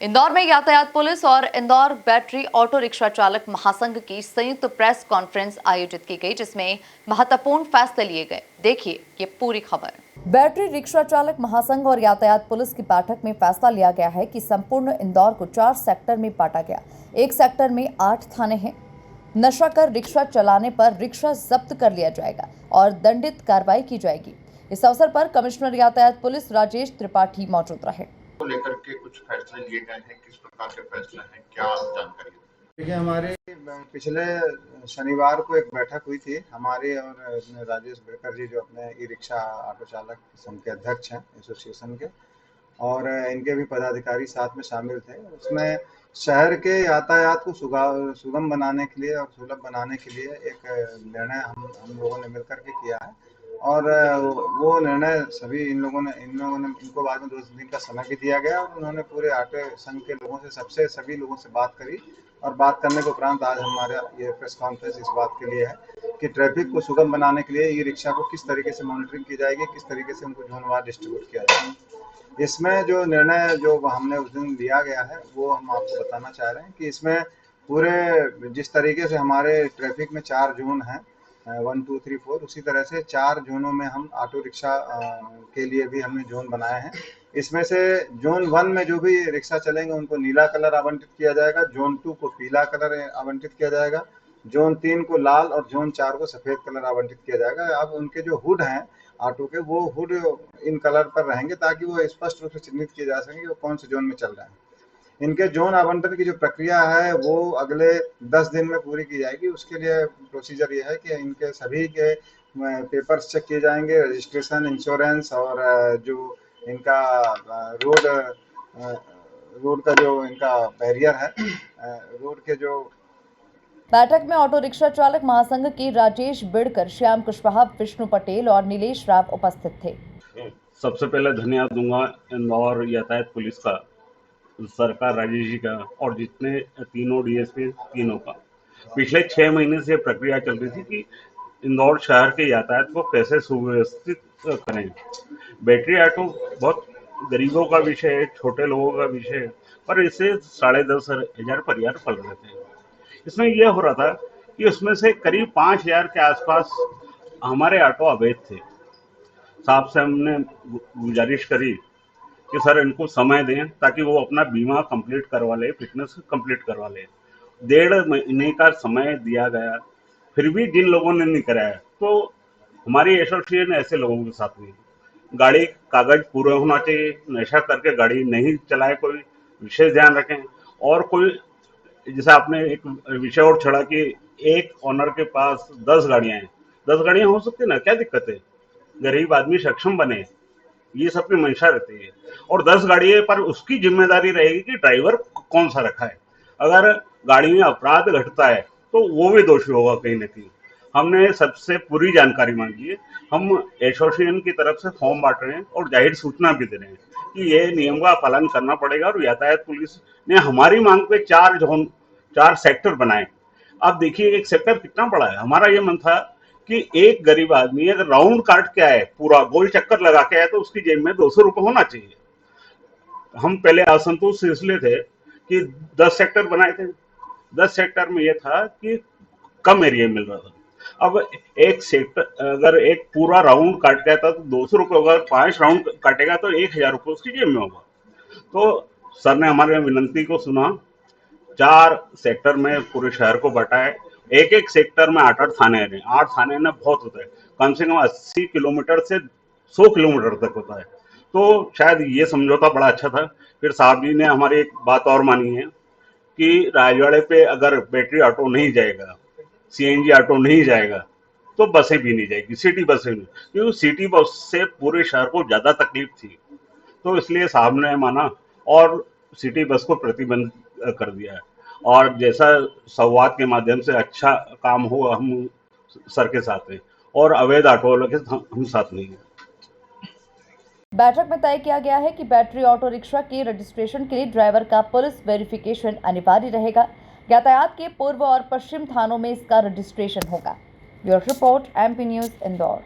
इंदौर में यातायात पुलिस और इंदौर बैटरी ऑटो रिक्शा चालक महासंघ की संयुक्त प्रेस कॉन्फ्रेंस आयोजित की गई, जिसमें महत्वपूर्ण फैसले लिए गए। देखिए ये पूरी खबर। बैटरी रिक्शा चालक महासंघ और यातायात पुलिस की बैठक में फैसला लिया गया है कि संपूर्ण इंदौर को 4 सेक्टर में बांटा गया। एक सेक्टर में 8 थाने हैं। नशा कर रिक्शा चलाने पर रिक्शा जब्त कर लिया जाएगा और दंडित कार्रवाई की जाएगी। इस अवसर पर कमिश्नर यातायात पुलिस राजेश त्रिपाठी मौजूद रहे। को लेकर के कुछ फैसले लिए गए हैं, किस प्रकार के फैसले हैं, क्या जानकारी? देखिए, हमारे पिछले शनिवार को एक बैठक हुई थी हमारे और राजेश बेकर जी, जो अपने ई रिक्शा ऑटो चालक संघ के अध्यक्ष हैं एसोसिएशन के, और इनके भी पदाधिकारी साथ में शामिल थे। उसमें शहर के यातायात को सुगम बनाने के लिए और सुलभ बनाने के लिए एक निर्णय हम लोगों ने मिलकर के किया है, और वो निर्णय सभी इन लोगों ने इनको बाद में 2 दिन का समय भी दिया गया, और उन्होंने पूरे ऑटो संघ के लोगों से सभी लोगों से बात करी, और बात करने के उपरांत आज हमारा ये प्रेस कॉन्फ्रेंस इस बात के लिए है कि ट्रैफिक को सुगम बनाने के लिए ई रिक्शा को किस तरीके से मॉनिटरिंग की जाएगी, किस तरीके से उनको जोनवार डिस्ट्रीब्यूट किया जाएगा। इसमें जो निर्णय जो हमने उस दिन लिया गया है वो हम आपको बताना चाह रहे हैं कि इसमें पूरे जिस तरीके से हमारे ट्रैफिक में 4 जोन हैं, 1 2 3 4, उसी तरह से 4 जोनों में हम ऑटो रिक्शा के लिए भी हमने जोन बनाए हैं। इसमें से जोन 1 में जो भी रिक्शा चलेंगे उनको नीला कलर आवंटित किया जाएगा, जोन 2 को पीला कलर आवंटित किया जाएगा, जोन 3 को लाल और जोन 4 को सफ़ेद कलर आवंटित किया जाएगा। अब उनके जो हुड हैं ऑटो के, वो हुड इन कलर पर रहेंगे ताकि वो स्पष्ट रूप से चिन्हित किए जा सकें कि वो कौन से जोन में चल रहे हैं। इनके जोन आवंटन की जो प्रक्रिया है वो अगले 10 दिन में पूरी की जाएगी। उसके लिए प्रोसीजर ये है कि इनके सभी के पेपर्स चेक किए जाएंगे, रजिस्ट्रेशन, इंश्योरेंस, और जो इनका रोड का जो इनका बैरियर है, रोड के जो। बैठक में ऑटो रिक्शा चालक महासंघ के राजेश बिड़कर, श्याम कुशवाहा, विष्णु पटेल और नीलेश राव उपस्थित थे। सबसे पहले धन्यवाद दूंगा इंदौर यातायात पुलिस का, सरकार राजेश जी का, और जितने तीनों डीएसपी तीनों का। पिछले 6 महीने से प्रक्रिया चल रही थी कि इंदौर शहर के यातायात को कैसे सुव्यवस्थित करें। बैटरी ऑटो बहुत गरीबों का विषय है, छोटे लोगों का विषय है, पर इससे 10,500 परिवार पल रहे थे। इसमें यह हो रहा था कि उसमें से करीब 5,000 के आसपास हमारे ऑटो अवैध थे। साहब से हमने गुजारिश करी कि सर इनको समय दें ताकि वो अपना बीमा कंप्लीट करवा ले, फिटनेस कंप्लीट करवा ले। 1.5 महीने का समय दिया गया, फिर भी जिन लोगों ने नहीं कराया, तो हमारी एसोसिएशन ऐसे लोगों के साथ नहीं। गाड़ी कागज पूरे होना चाहिए, नशा करके गाड़ी नहीं चलाए, कोई विशेष ध्यान रखें। और कोई, जैसे आपने एक विषय और छड़ा कि एक ऑनर के पास 10 गाड़ियां हैं, 10 गाड़ियां हो सकती है ना, क्या दिक्कत है? गरीब आदमी सक्षम बने, ये सबकी मंशा रहती है। और 10 गाड़ी है, पर उसकी जिम्मेदारी रहेगी कि ड्राइवर कौन सा रखा है। अगर गाड़ी में अपराध घटता है तो वो भी दोषी होगा कहीं ना कहीं। हमने सबसे पूरी जानकारी मांगी है। हम एसोसिएशन की तरफ से फॉर्म बांट रहे हैं और जाहिर सूचना भी दे रहे हैं कि ये नियम का पालन करना पड़ेगा। और यातायात पुलिस ने हमारी मांग पे 4 जोन, 4 सेक्टर बनाए। अब देखिए एक सेक्टर कितना बड़ा है। हमारा ये मन था कि एक गरीब आदमी अगर राउंड काट के आए, पूरा गोल चक्कर लगा के आए, तो उसकी जेब में 200 रुपये होना चाहिए। हम पहले असंतुष्ट इसलिए थे कि 10 सेक्टर बनाए थे। 10 सेक्टर में यह था कि कम एरिया मिल रहा था। अब एक सेक्टर अगर एक पूरा राउंड काट के आता तो 200 रुपये होगा, 5 राउंड काटेगा तो 1,000 रुपये उसकी जेब में होगा। तो सर ने हमारे विनंती को सुना, 4 सेक्टर में पूरे शहर को बांटा है। एक एक सेक्टर में 8-8 थाने हैं। 8 थाने ना बहुत होता है, कम से कम 80 किलोमीटर से 100 किलोमीटर तक होता है। तो शायद ये समझौता बड़ा अच्छा था। फिर साहब जी ने हमारी एक बात और मानी है कि राजवाड़े पे अगर बैटरी ऑटो नहीं जाएगा, सीएनजी ऑटो नहीं जाएगा, तो बसें भी नहीं जाएगी, सिटी बसें नहीं, क्योंकि सिटी बस से पूरे शहर को ज्यादा तकलीफ थी। तो इसलिए साहब ने माना और सिटी बस को प्रतिबंध कर दिया है। और जैसा संवाद के माध्यम से अच्छा काम हो, हम सर के साथ हैं, और अवैध ऑटो वालों के हम साथ नहीं हैं। बैठक में तय किया गया है कि बैटरी ऑटो रिक्शा के रजिस्ट्रेशन के लिए ड्राइवर का पुलिस वेरिफिकेशन अनिवार्य रहेगा। यातायात के पूर्व और पश्चिम थानों में इसका रजिस्ट्रेशन होगा। Bureau report, MP news, Indore.